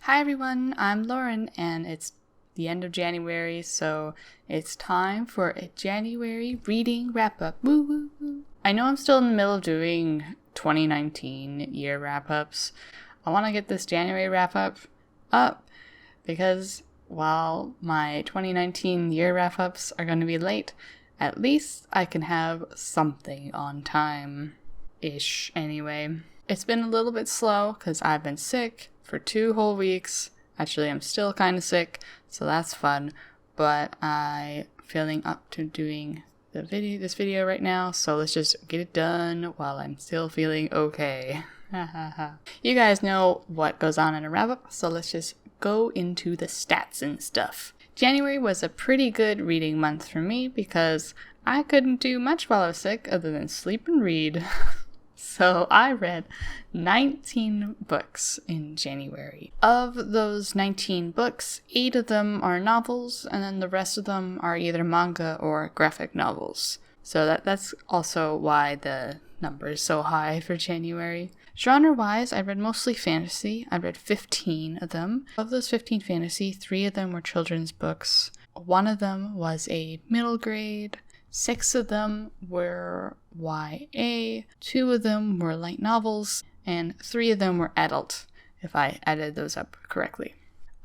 Hi everyone, I'm Lauren, and it's the end of January, so it's time for a January reading wrap-up. Woo woo woo. I know I'm still in the middle of doing 2019 year wrap-ups. I want to get this January wrap-up up because while my 2019 year wrap-ups are going to be late, at least I can have something on time-ish anyway. It's been a little bit slow because I've been sick for 2 whole weeks. Actually, I'm still kind of sick, so that's fun. But I'm feeling up to doing this video right now, so let's just get it done while I'm still feeling okay. You guys know what goes on in a wrap-up, so let's just go into the stats and stuff. January was a pretty good reading month for me because I couldn't do much while I was sick other than sleep and read. So I read 19 books in January. Of those 19 books, 8 of them are novels, and then the rest of them are either manga or graphic novels. So that's also why the number is so high for January. Genre-wise, I read mostly fantasy. I read 15 of them. Of those 15 fantasy, 3 of them were children's books. 1 of them was a middle grade. 6 of them were YA, 2 of them were light novels, and 3 of them were adult, if I added those up correctly.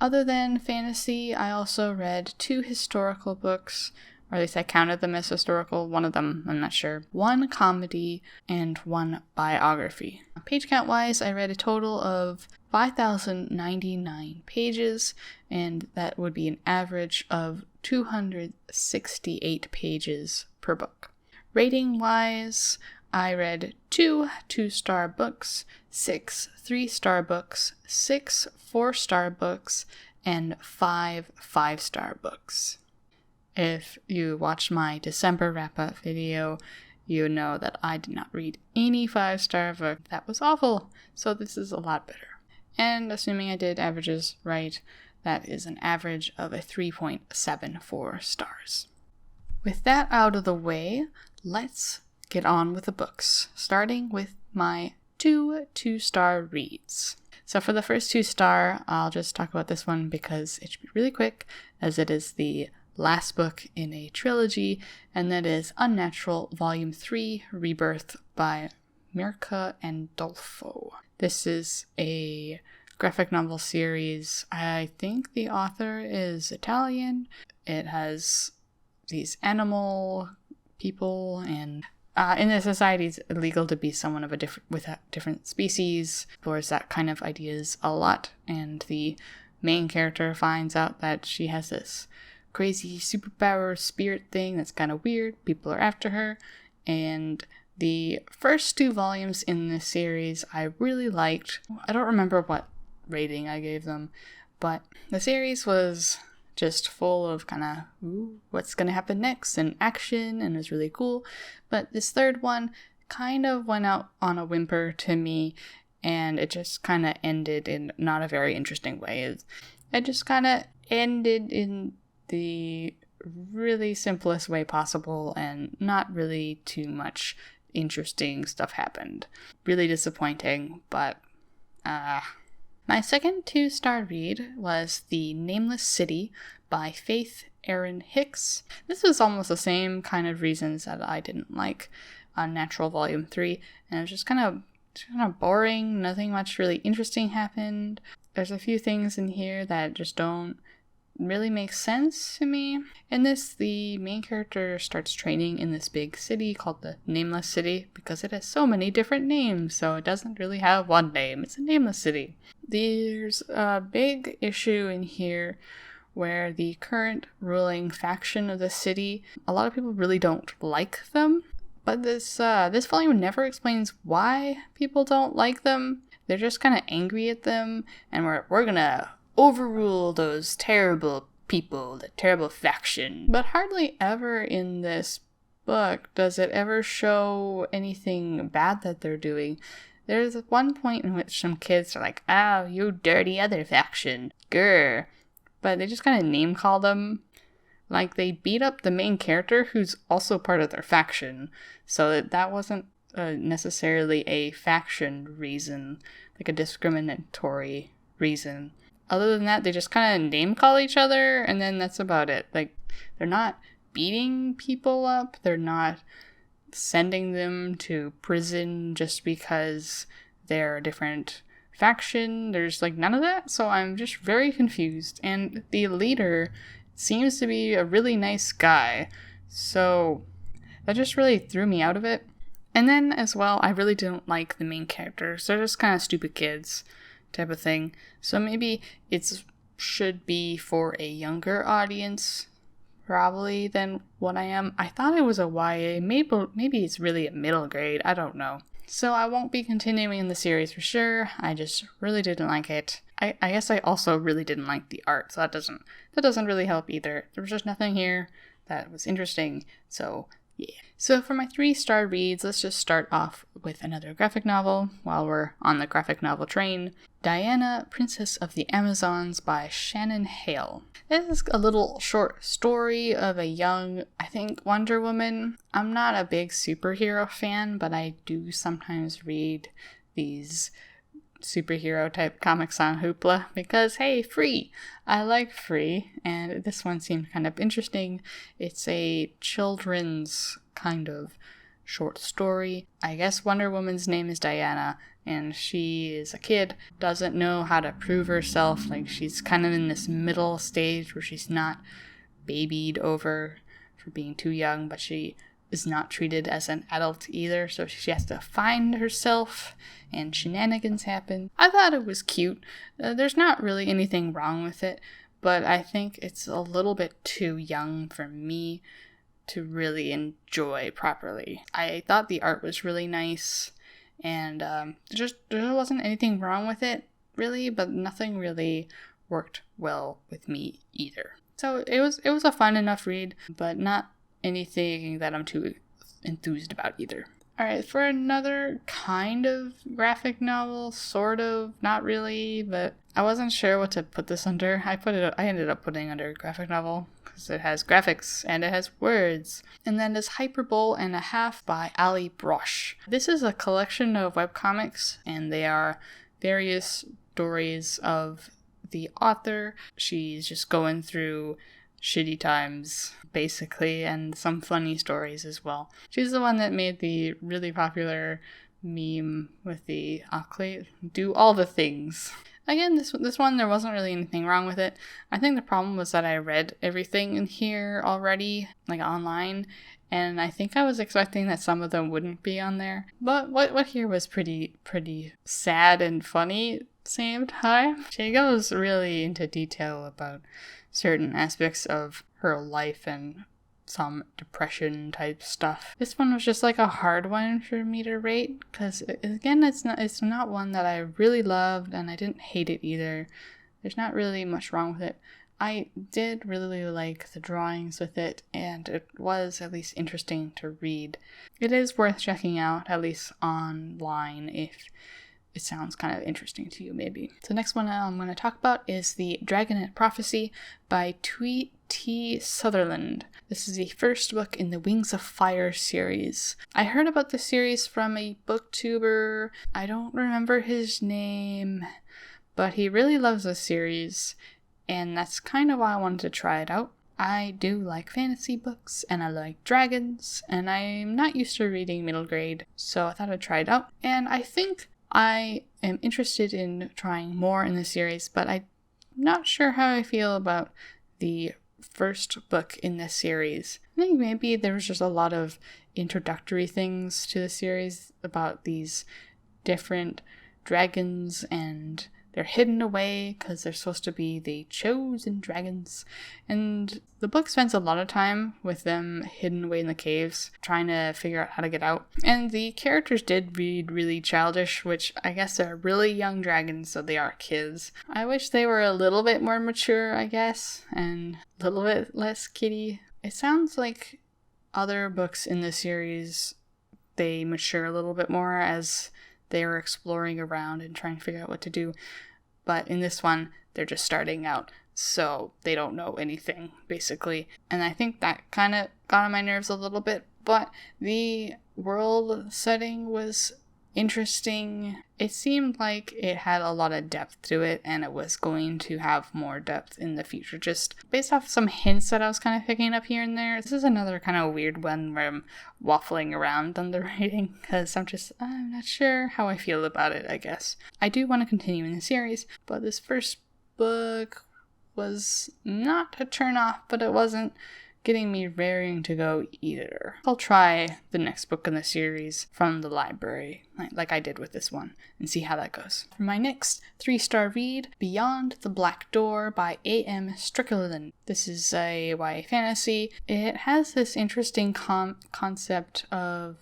Other than fantasy, I also read 2 historical books, or at least I counted them as historical. 1 of them, I'm not sure. 1 comedy and 1 biography. Page count-wise, I read a total of 5,099 pages, and that would be an average of 268 pages per book. Rating-wise, I read 2 2-star books, 6 3-star books, 6 4-star books, and 5 5-star books. If you watched my December wrap-up video, you know that I did not read any 5-star book. That was awful, so this is a lot better. And assuming I did averages right, that is an average of a 3.74 stars. With that out of the way, let's get on with the books, starting with my 2 2-star reads. So for the first 2-star, I'll just talk about this one because it should be really quick, as it is the last book in a trilogy, and that is Unnatural Volume 3, Rebirth by Mirka and Dolfo. This is a graphic novel series. I think the author is Italian. It has these animal people, and in the society it's illegal to be someone of a different species. Explores that kind of ideas a lot, and the main character finds out that she has this crazy superpower spirit thing that's kind of weird. People are after her, and the first 2 volumes in this series I really liked. I don't remember what rating I gave them, but the series was just full of kind of, what's gonna happen next, and action, and it was really cool. But this third one kind of went out on a whimper to me, and it just kind of ended in not a very interesting way. It just kind of ended in the really simplest way possible, and not really too much interesting stuff happened. Really disappointing, but my second 2-star read was The Nameless City by Faith Erin Hicks. This was almost the same kind of reasons that I didn't like Unnatural Volume 3, and it was just kind of boring. Nothing much really interesting happened. There's a few things in here that just don't really make sense to me. In this, the main character starts training in this big city called the Nameless City because it has so many different names, so it doesn't really have one name. It's a nameless city. There's a big issue in here where the current ruling faction of the city, a lot of people really don't like them, but this volume never explains why people don't like them. They're just kind of angry at them, and we're gonna overrule those terrible people, the terrible faction. But hardly ever in this book does it ever show anything bad that they're doing. There's one point in which some kids are like, "Oh, you dirty other faction, grr," but they just kind of name call them. Like, they beat up the main character who's also part of their faction, so that wasn't necessarily a faction reason, like a discriminatory reason. other than that, they just kind of name call each other, and then that's about it. Like, they're not beating people up, they're not sending them to prison just because they're a different faction. There's like none of that, so I'm just very confused. And the leader seems to be a really nice guy, so that just really threw me out of it. And then as well, I really didn't like the main characters. They're just kind of stupid kids type of thing. So maybe it should be for a younger audience probably than what I am. I thought it was a YA. Maybe it's really a middle grade. I don't know. So I won't be continuing the series for sure. I just really didn't like it. I guess I also really didn't like the art, so that doesn't really help either. There was just nothing here that was interesting. So yeah. So for my 3-star reads, let's just start off with another graphic novel while we're on the graphic novel train. Diana, Princess of the Amazons by Shannon Hale. This is a little short story of a young, I think, Wonder Woman. I'm not a big superhero fan, but I do sometimes read these superhero type comics on Hoopla because, hey, free! I like free, and this one seemed kind of interesting. It's a children's kind of short story. I guess Wonder Woman's name is Diana, and she is a kid, doesn't know how to prove herself. Like, she's kind of in this middle stage where she's not babied over for being too young, but she is not treated as an adult either, so she has to find herself, and shenanigans happen. I thought it was cute. There's not really anything wrong with it, but I think it's a little bit too young for me to really enjoy properly. I thought the art was really nice, and there wasn't anything wrong with it, really, but nothing really worked well with me either. So it was a fun enough read, but not anything that I'm too enthused about either. Alright, for another kind of graphic novel, sort of, not really, but I wasn't sure what to put this under. I ended up putting under graphic novel because it has graphics and it has words. And then there's Hyperbole and a Half by Ali Brosh. This is a collection of webcomics, and they are various stories of the author. She's just going through shitty times, basically, and some funny stories as well. She's the one that made the really popular meme with the do all the things. Again, this one, there wasn't really anything wrong with it. I think the problem was that I read everything in here already, like online, and I think I was expecting that some of them wouldn't be on there. But what here was pretty sad and funny at the same time. She goes really into detail about certain aspects of her life and some depression type stuff. This one was just like a hard one for me to rate because, again, it's not one that I really loved, and I didn't hate it either. There's not really much wrong with it. I did really like the drawings with it, and it was at least interesting to read. It is worth checking out, at least online, if it sounds kind of interesting to you, maybe. So next one I'm going to talk about is The Dragonet Prophecy by T. Sutherland. This is the first book in the Wings of Fire series. I heard about the series from a booktuber. I don't remember his name, but he really loves the series, and that's kind of why I wanted to try it out. I do like fantasy books, and I like dragons, and I'm not used to reading middle grade, so I thought I'd try it out. And I think I am interested in trying more in the series, but I'm not sure how I feel about the first book in this series. I think maybe there was just a lot of introductory things to the series about these different dragons, and they're hidden away because they're supposed to be the chosen dragons. And the book spends a lot of time with them hidden away in the caves, trying to figure out how to get out. And the characters did read really childish, which I guess they're really young dragons, so they are kids. I wish they were a little bit more mature, I guess, and a little bit less kiddie. It sounds like other books in the series, they mature a little bit more as they are exploring around and trying to figure out what to do. But in this one, they're just starting out, so they don't know anything, basically. And I think that kind of got on my nerves a little bit, but the world setting was interesting. It seemed like it had a lot of depth to it, and it was going to have more depth in the future, just based off some hints that I was kind of picking up here and there. This is another kind of weird one where I'm waffling around on the writing, because I'm not sure how I feel about it, I guess. I do want to continue in the series, but this first book was not a turn off, but it wasn't getting me raring to go either. I'll try the next book in the series from the library, like I did with this one, and see how that goes. For my next 3-star read, Beyond the Black Door by A.M. Strickland. This is a YA fantasy. It has this interesting concept of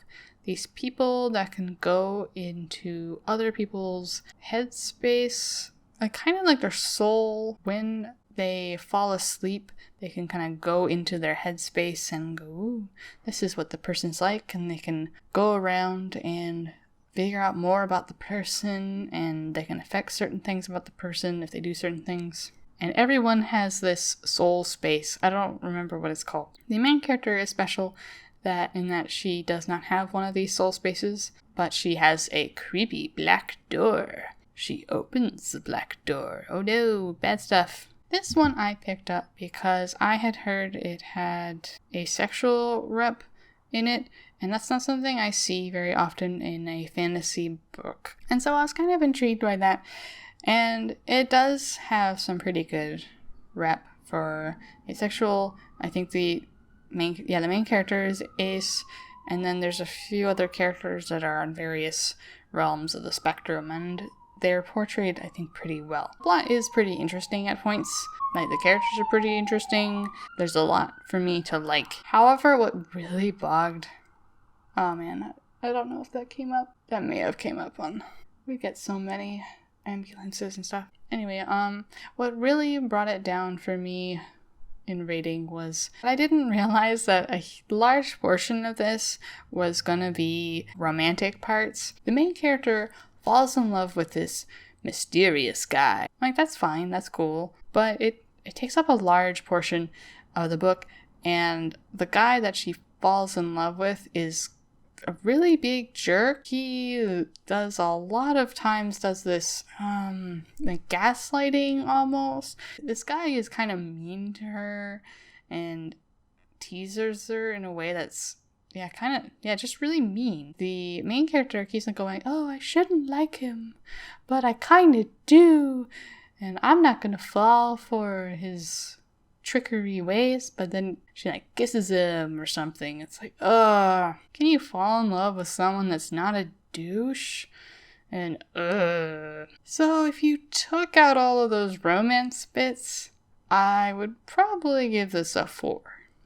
these people that can go into other people's headspace, kind of like their soul. When they fall asleep, they can kind of go into their headspace and go, ooh, this is what the person's like, and they can go around and figure out more about the person, and they can affect certain things about the person if they do certain things. And everyone has this soul space. I don't remember what it's called. The main character is special in that she does not have one of these soul spaces, but she has a creepy black door. She opens the black door. Oh no, bad stuff. This one I picked up because I had heard it had a sexual rep in it, and that's not something I see very often in a fantasy book. And so I was kind of intrigued by that, and it does have some pretty good rep for a sexual. I think the main character is Ace, and then there's a few other characters that are on various realms of the spectrum, and they're portrayed, I think, pretty well. The plot is pretty interesting at points. Like, the characters are pretty interesting. There's a lot for me to like. However, what really bogged... Oh man, I don't know if that came up. That may have came up on... We get so many ambulances and stuff. Anyway, what really brought it down for me in rating was I didn't realize that a large portion of this was gonna be romantic parts. The main character falls in love with this mysterious guy. Like, that's fine, that's cool, but it takes up a large portion of the book, and the guy that she falls in love with is a really big jerk. He does a lot of times this like gaslighting almost. This guy is kind of mean to her and teases her in a way that's just really mean. The main character keeps on going, oh, I shouldn't like him, but I kind of do, and I'm not gonna fall for his trickery ways. But then she like kisses him or something. It's like, can you fall in love with someone that's not a douche? And so if you took out all of those romance bits, I would probably give this a 4.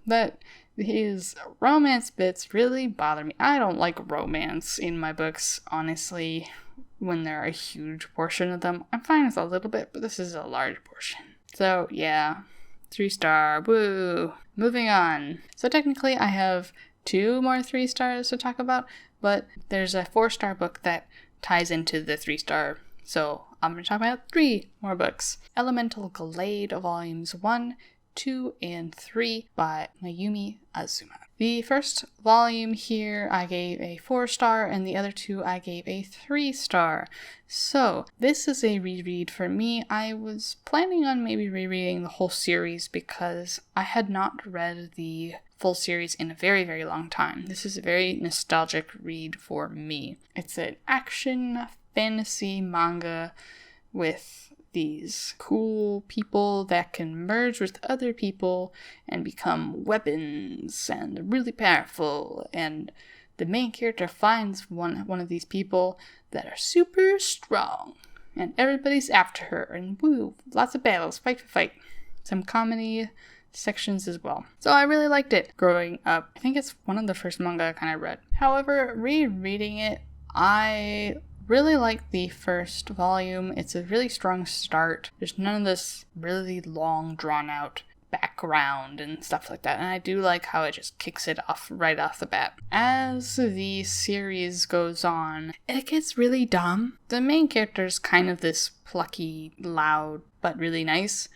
But his romance bits really bother me. I don't like romance in my books, honestly, when there are a huge portion of them. I'm fine with a little bit, but this is a large portion. So yeah, 3-star, woo! Moving on. So technically I have 2 more 3 stars to talk about, but there's a 4-star book that ties into the 3-star. So I'm going to talk about 3 more books. Elemental Glade Volumes 1, 2, and 3 by Mayumi Azuma. The first volume here I gave a 4-star, and the other 2 I gave a 3-star. So this is a reread for me. I was planning on maybe rereading the whole series because I had not read the full series in a very, very long time. This is a very nostalgic read for me. It's an action fantasy manga with these cool people that can merge with other people and become weapons and really powerful, and the main character finds one of these people that are super strong, and everybody's after her, and woo, lots of battles, fight. Some comedy sections as well. So I really liked it growing up. I think it's one of the first manga I kind of read. However, rereading it, I really like the first volume. It's a really strong start. There's none of this really long, drawn-out background and stuff like that. And I do like how it just kicks it off right off the bat. As the series goes on, it gets really dumb. The main character is kind of this plucky, loud, but really nice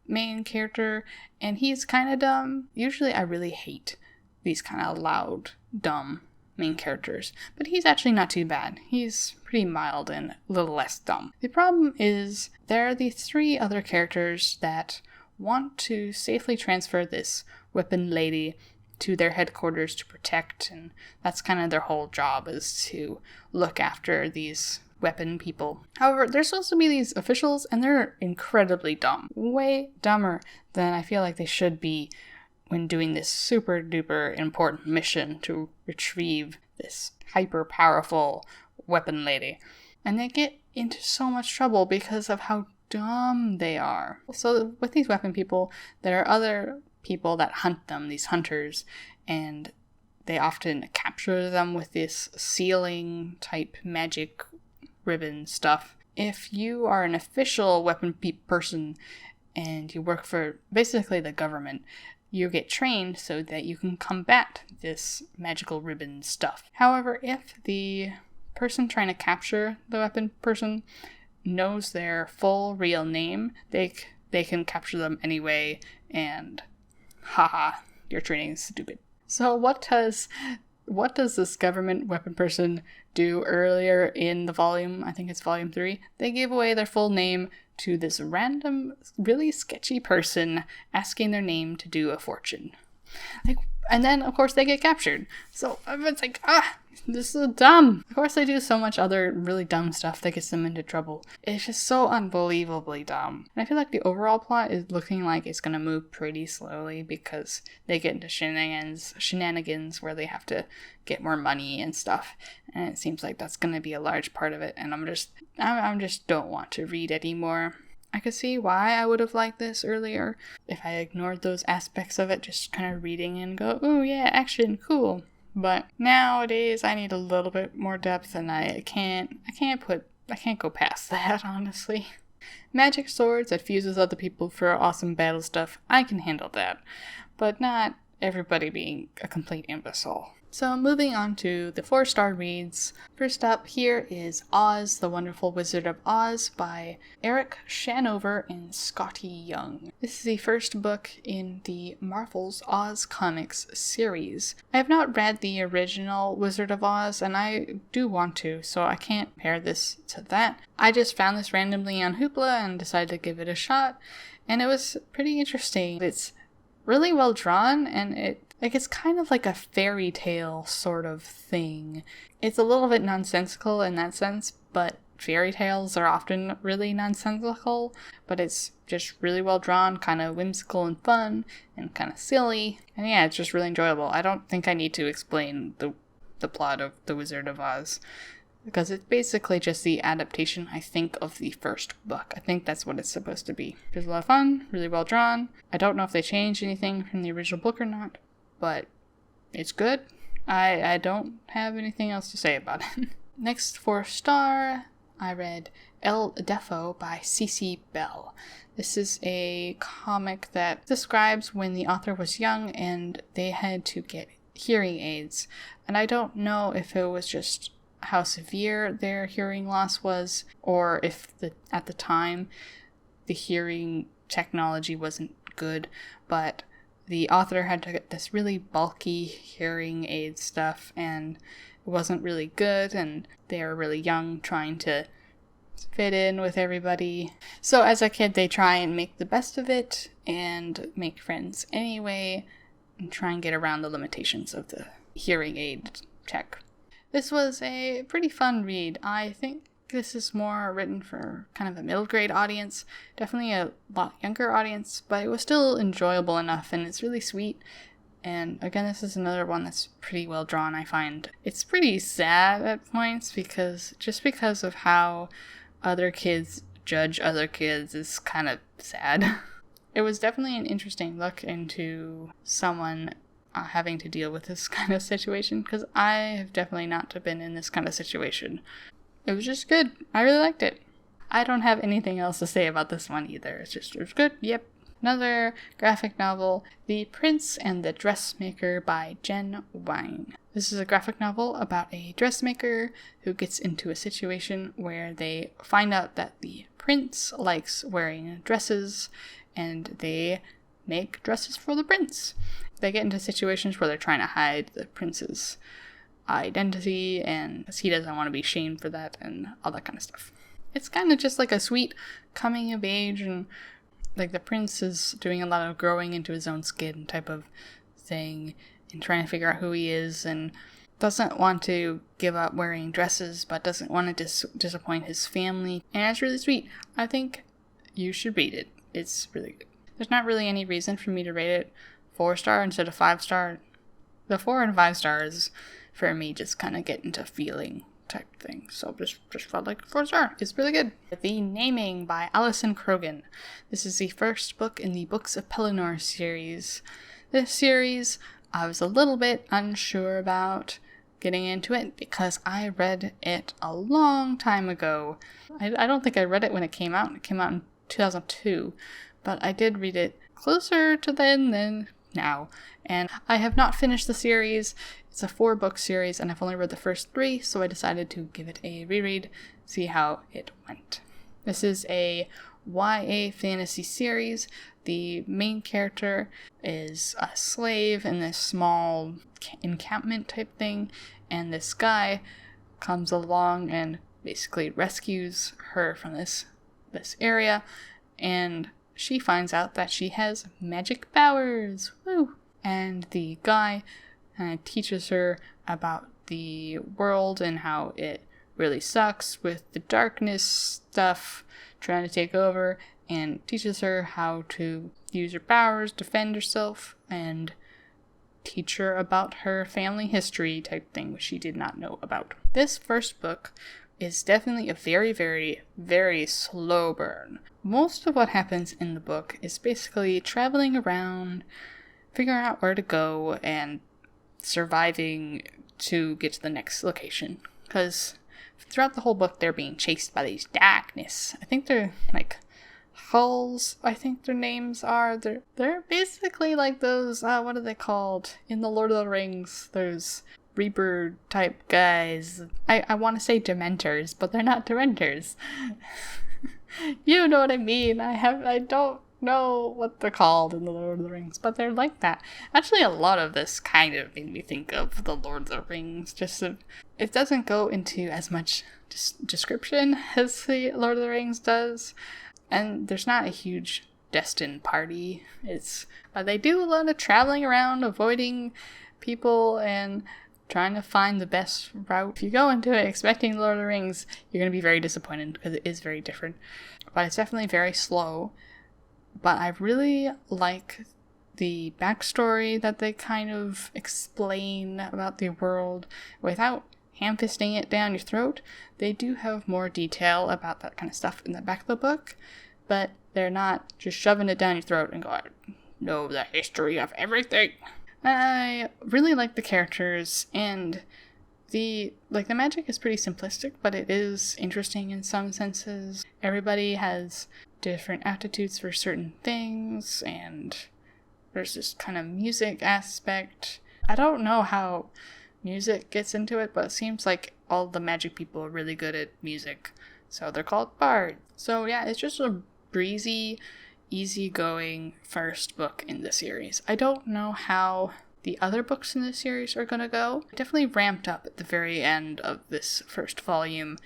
main character, and he's kind of dumb. Usually I really hate these kind of loud, dumb main characters, but he's actually not too bad. He's pretty mild and a little less dumb. The problem is there are the 3 other characters that want to safely transfer this weapon lady to their headquarters to protect, and that's kind of their whole job, is to look after these weapon people. However, there's supposed to be these officials, and they're incredibly dumb. Way dumber than I feel like they should be when doing this super duper important mission to retrieve this hyper powerful weapon lady. And they get into so much trouble because of how dumb they are. So with these weapon people, there are other people that hunt them, these hunters, and they often capture them with this sealing type magic ribbon stuff. If you are an official weapon person and you work for basically the government, you get trained so that you can combat this magical ribbon stuff. However, if the person trying to capture the weapon person knows their full real name, they can capture them anyway, and haha, your training is stupid. So what does this government weapon person do earlier in the volume? I think it's volume 3. They gave away their full name to this random, really sketchy person asking their name to do a fortune. And then, of course, they get captured. So it's like, this is dumb. Of course, they do so much other really dumb stuff that gets them into trouble. It's just so unbelievably dumb. And I feel like the overall plot is looking like it's going to move pretty slowly because they get into shenanigans where they have to get more money and stuff. And it seems like that's going to be a large part of it. And I'm just don't want to read anymore. I could see why I would have liked this earlier if I ignored those aspects of it, just kind of reading and go, oh yeah, action, cool. But nowadays I need a little bit more depth, and I can't go past that, honestly. Magic swords that fuses other people for awesome battle stuff, I can handle that. But not everybody being a complete imbecile. So moving on to the 4-star reads. First up here is Oz, the Wonderful Wizard of Oz by Eric Shanover and Scotty Young. This is the first book in the Marvel's Oz Comics series. I have not read the original Wizard of Oz, and I do want to, so I can't compare this to that. I just found this randomly on Hoopla and decided to give it a shot, and it was pretty interesting. It's really well drawn, and it's kind of like a fairy tale sort of thing. It's a little bit nonsensical in that sense, but fairy tales are often really nonsensical, but it's just really well drawn, kind of whimsical and fun, and kind of silly. And yeah, it's just really enjoyable. I don't think I need to explain the plot of The Wizard of Oz, because it's basically just the adaptation, I think, of the first book. I think that's what it's supposed to be. It's a lot of fun, really well drawn. I don't know if they changed anything from the original book or not, but it's good. I don't have anything else to say about it. Next 4-star, I read El Defo by Cece Bell. This is a comic that describes when the author was young and they had to get hearing aids. And I don't know if it was just how severe their hearing loss was, or if at the time the hearing technology wasn't good, but the author had to get this really bulky hearing aid stuff, and it wasn't really good, and they were really young, trying to fit in with everybody. So as a kid, they try and make the best of it, and make friends anyway, and try and get around the limitations of the hearing aid tech. This was a pretty fun read. I think this is more written for kind of a middle grade audience, definitely a lot younger audience, but it was still enjoyable enough, and it's really sweet. And again, this is another one that's pretty well drawn, I find. It's pretty sad at points because of how other kids judge other kids is kind of sad. It was definitely an interesting look into someone having to deal with this kind of situation, because I have definitely not been in this kind of situation. It was just good. I really liked it. I don't have anything else to say about this one either. It was good. Yep. Another graphic novel, The Prince and the Dressmaker by Jen Wine. This is a graphic novel about a dressmaker who gets into a situation where they find out that the prince likes wearing dresses, and they make dresses for the prince. They get into situations where they're trying to hide the prince's identity, and he doesn't want to be shamed for that and all that kind of stuff. It's kind of just like a sweet coming of age, and like the prince is doing a lot of growing into his own skin type of thing and trying to figure out who he is, and doesn't want to give up wearing dresses, but doesn't want to disappoint his family. And it's really sweet. I think you should read it. It's really good. There's not really any reason for me to rate it 4-star instead of 5-star. The 4 and 5 stars for me just kind of get into feeling type thing. So just felt like 4-star. It's really good. The Naming by Alison Croghan. This is the first book in the Books of Pelennor series. This series I was a little bit unsure about getting into it because I read it a long time ago. I don't think I read it when it came out. It came out in 2002, but I did read it closer to then than now. And I have not finished the series. It's a 4-book series, and I've only read the first 3, so I decided to give it a reread, see how it went. This is a YA fantasy series. The main character is a slave in this small encampment type thing, and this guy comes along and basically rescues her from this area, and she finds out that she has magic powers. Woo! And the guy teaches her about the world and how it really sucks with the darkness stuff trying to take over, and teaches her how to use her powers, defend herself, and teach her about her family history type thing, which she did not know about. This first book is definitely a very, very, very slow burn. Most of what happens in the book is basically traveling around, figuring out where to go, and surviving to get to the next location. Because throughout the whole book, they're being chased by these darkness. I think they're like hulls, I think their names are. They're basically like those, what are they called? In the Lord of the Rings, those Reaper type guys. I want to say Dementors, but they're not Dementors. You know what I mean. I don't know what they're called in the Lord of the Rings, but they're like that. Actually, a lot of this kind of made me think of the Lord of the Rings. It doesn't go into as much description as the Lord of the Rings does, and there's not a huge destined party. But they do a lot of traveling around, avoiding people, and trying to find the best route. If you go into it expecting Lord of the Rings, you're going to be very disappointed because it is very different. But it's definitely very slow. But I really like the backstory that they kind of explain about the world without ham-fisting it down your throat. They do have more detail about that kind of stuff in the back of the book, but they're not just shoving it down your throat and going, know the history of everything. I really like the characters, and the magic is pretty simplistic, but it is interesting in some senses. Everybody has different aptitudes for certain things, and there's this kind of music aspect. I don't know how music gets into it, but it seems like all the magic people are really good at music, so they're called bards. So yeah, it's just a breezy, easygoing first book in the series. I don't know how the other books in the series are gonna go. It definitely ramped up at the very end of this first volume.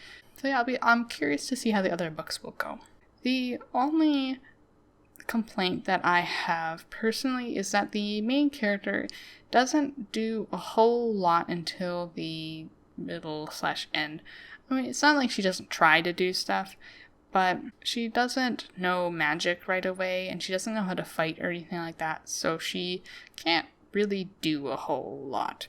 So yeah, I'm curious to see how the other books will go. The only complaint that I have personally is that the main character doesn't do a whole lot until the middle/end. I mean, it's not like she doesn't try to do stuff, but she doesn't know magic right away, and she doesn't know how to fight or anything like that, so she can't really do a whole lot.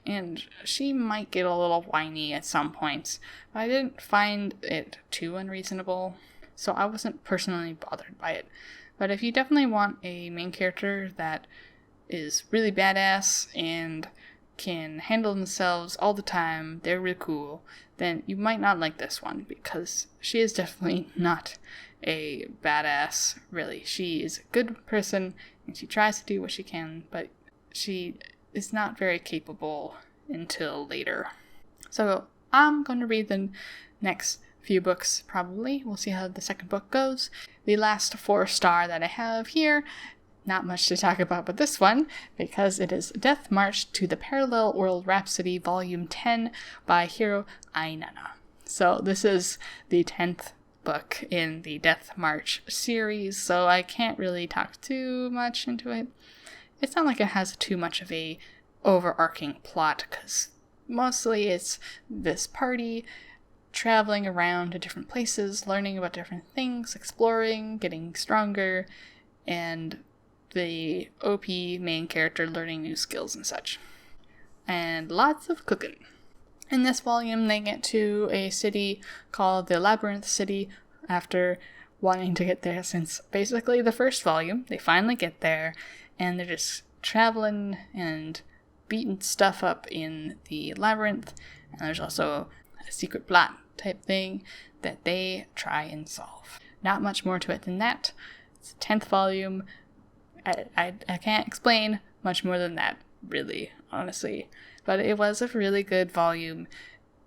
And she might get a little whiny at some points, but I didn't find it too unreasonable, so I wasn't personally bothered by it. But if you definitely want a main character that is really badass and can handle themselves all the time, they're really cool, then you might not like this one, because she is definitely not a badass, really. She is a good person, and she tries to do what she can, but she is not very capable until later. So I'm going to read the next few books, probably. We'll see how the second book goes. The last 4-star that I have here Not much to talk about with this one, because it is Death March to the Parallel World Rhapsody Volume 10 by Hiro Ainana. So this is the 10th book in the Death March series, so I can't really talk too much into it. It's not like it has too much of a overarching plot, because mostly it's this party traveling around to different places, learning about different things, exploring, getting stronger, and the OP main character learning new skills and such. And lots of cooking. In this volume, they get to a city called the Labyrinth City after wanting to get there since basically the first volume. They finally get there, and they're just traveling and beating stuff up in the labyrinth. And there's also a secret plot type thing that they try and solve. Not much more to it than that. It's the 10th volume. I can't explain much more than that, really, honestly. But it was a really good volume,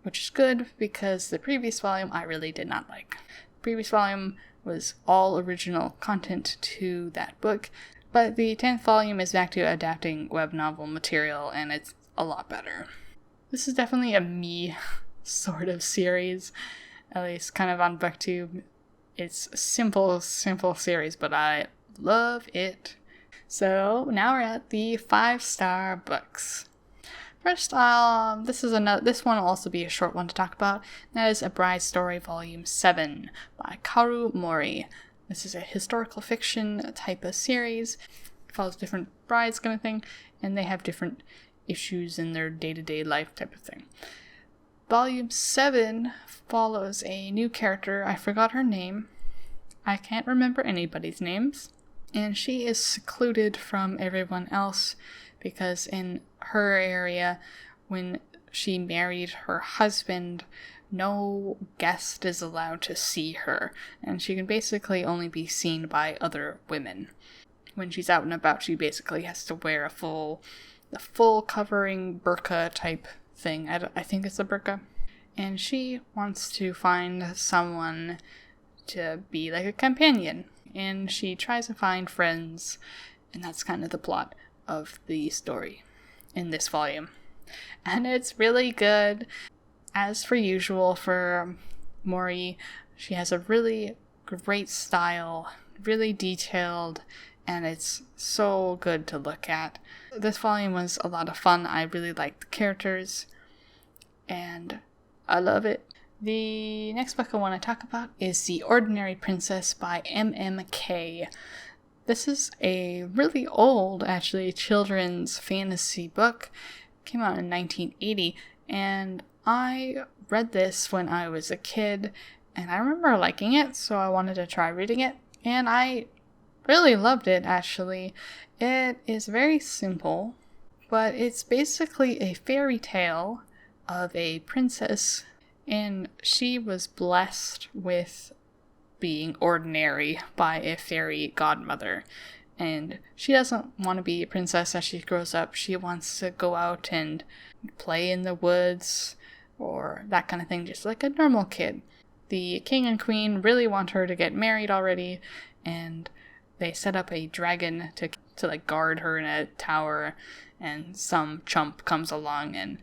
which is good because the previous volume I really did not like. The previous volume was all original content to that book, but the 10th volume is back to adapting web novel material, and it's a lot better. This is definitely a me sort of series, at least kind of on BookTube. It's a simple series, but I love it. So now we're at the 5-star books. First, this one will also be a short one to talk about. That is A Bride's Story Volume 7 by Kaoru Mori. This is a historical fiction type of series. It follows different brides kind of thing, and they have different issues in their day-to-day life type of thing. Volume 7 follows a new character. I forgot her name. I can't remember anybody's names. And she is secluded from everyone else because in her area, when she married her husband, no guest is allowed to see her, and she can basically only be seen by other women. When she's out and about, she basically has to wear a full covering burqa type thing. I think it's a burqa. And she wants to find someone to be like a companion. And she tries to find friends, and that's kind of the plot of the story in this volume. And it's really good. As for usual for Mori, she has a really great style, really detailed, and it's so good to look at. This volume was a lot of fun. I really liked the characters, and I love it. The next book I want to talk about is The Ordinary Princess by MMK. This is a really old, actually, children's fantasy book. It came out in 1980, and I read this when I was a kid, and I remember liking it, so I wanted to try reading it, and I really loved it, actually. It is very simple, but it's basically a fairy tale of a princess, and she was blessed with being ordinary by a fairy godmother. And she doesn't want to be a princess as she grows up. She wants to go out and play in the woods or that kind of thing, just like a normal kid. The king and queen really want her to get married already, and they set up a dragon to like guard her in a tower, and some chump comes along and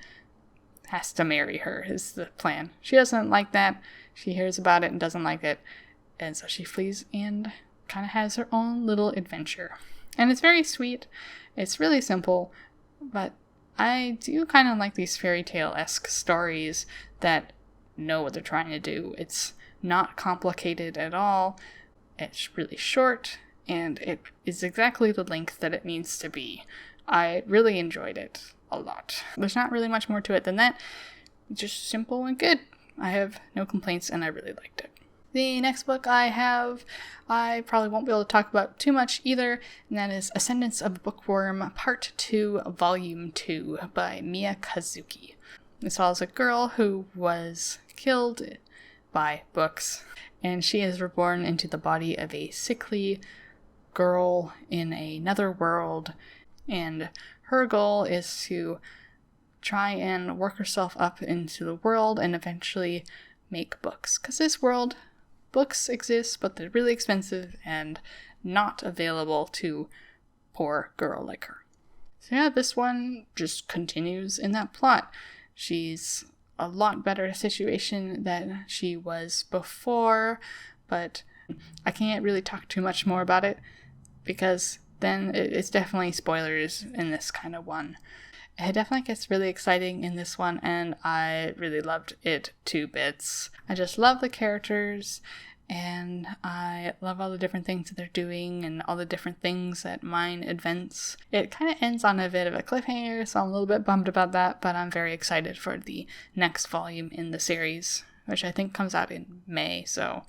has to marry her is the plan. She doesn't like that. She hears about it and doesn't like it, and so she flees and kind of has her own little adventure. And it's very sweet. It's really simple, but I do kind of like these fairy tale-esque stories that know what they're trying to do. It's not complicated at all. It's really short, and it is exactly the length that it needs to be. I really enjoyed it a lot. There's not really much more to it than that. It's just simple and good. I have no complaints, and I really liked it. The next book I have, I probably won't be able to talk about too much either, and that is Ascendance of the Bookworm, Part 2, Volume 2 by Mia Kazuki. This follows a girl who was killed by books, and she is reborn into the body of a sickly girl in another world, and her goal is to try and work herself up into the world and eventually make books. Because this world, books exist, but they're really expensive and not available to poor girl like her. So yeah, this one just continues in that plot. She's a lot better situation than she was before, but I can't really talk too much more about it because then it's definitely spoilers in this kind of one. It definitely gets really exciting in this one, and I really loved it to bits. I just love the characters, and I love all the different things that they're doing and all the different things that mine advance. It kind of ends on a bit of a cliffhanger, so I'm a little bit bummed about that, but I'm very excited for the next volume in the series, which I think comes out in May, so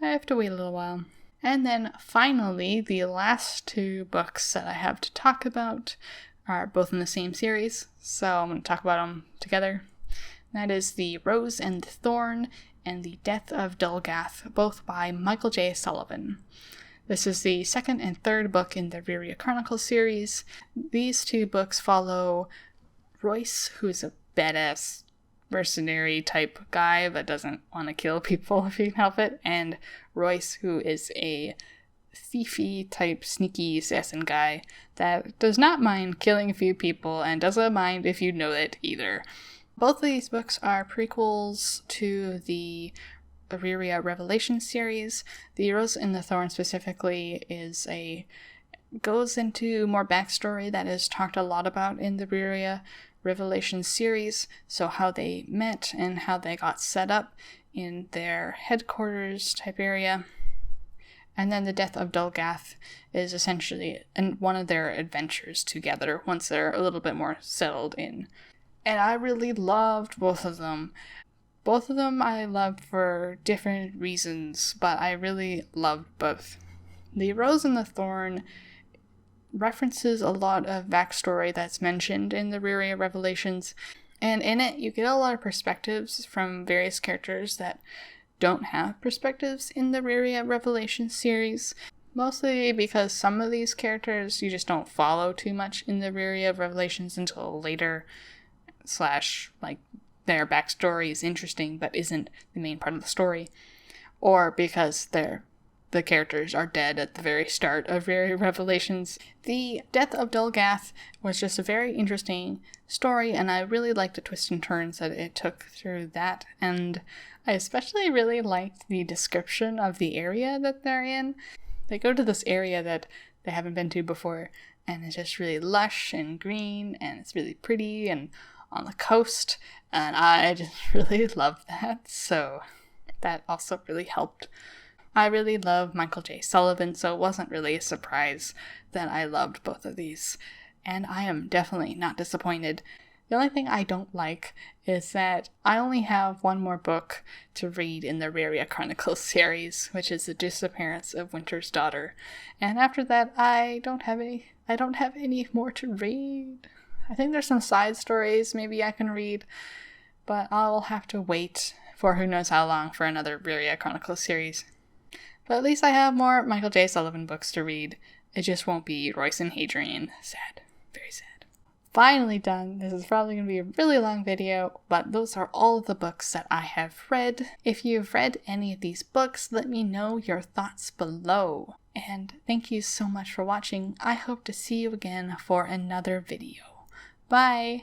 I have to wait a little while. And then finally, the last two books that I have to talk about are both in the same series, so I'm going to talk about them together. That is The Rose and the Thorn and The Death of Dulgath, both by Michael J. Sullivan. This is the second and third book in the Viria Chronicles series. These two books follow Royce, who is a badass mercenary type guy but doesn't want to kill people if he can help it, and Royce, who is a thiefy type sneaky assassin guy that does not mind killing a few people and doesn't mind if you know it either. Both of these books are prequels to the Viria Revelation series. The Rose and the Thorn specifically goes into more backstory that is talked a lot about in the Viria Revelation series, so how they met and how they got set up in their headquarters type area. And then The Death of Dulgath is essentially one of their adventures together once they're a little bit more settled in. And I really loved both of them. Both of them I loved for different reasons, but I really loved both. The Rose and the Thorn references a lot of backstory that's mentioned in the Viria Revelations, and in it you get a lot of perspectives from various characters that don't have perspectives in the Viria Revelation series, mostly because some of these characters you just don't follow too much in the Viria Revelations until later, like their backstory is interesting but isn't the main part of the story, or because the characters are dead at the very start of Viria Revelations. The Death of Dulgath was just a very interesting story, and I really liked the twists and turns that it took through that, and I especially really liked the description of the area that they're in. They go to this area that they haven't been to before, and it's just really lush and green, and it's really pretty, and on the coast, and I just really love that, so that also really helped. I really love Michael J. Sullivan, so it wasn't really a surprise that I loved both of these, and I am definitely not disappointed. The only thing I don't like is that I only have one more book to read in the Viria Chronicles series, which is The Disappearance of Winter's Daughter, and after that I don't have any more to read. I think there's some side stories maybe I can read, but I'll have to wait for who knows how long for another Viria Chronicles series. But at least I have more Michael J. Sullivan books to read. It just won't be Royce and Hadrian. Sad. Very sad. Finally done. This is probably going to be a really long video, but those are all of the books that I have read. If you've read any of these books, let me know your thoughts below. And thank you so much for watching. I hope to see you again for another video. Bye!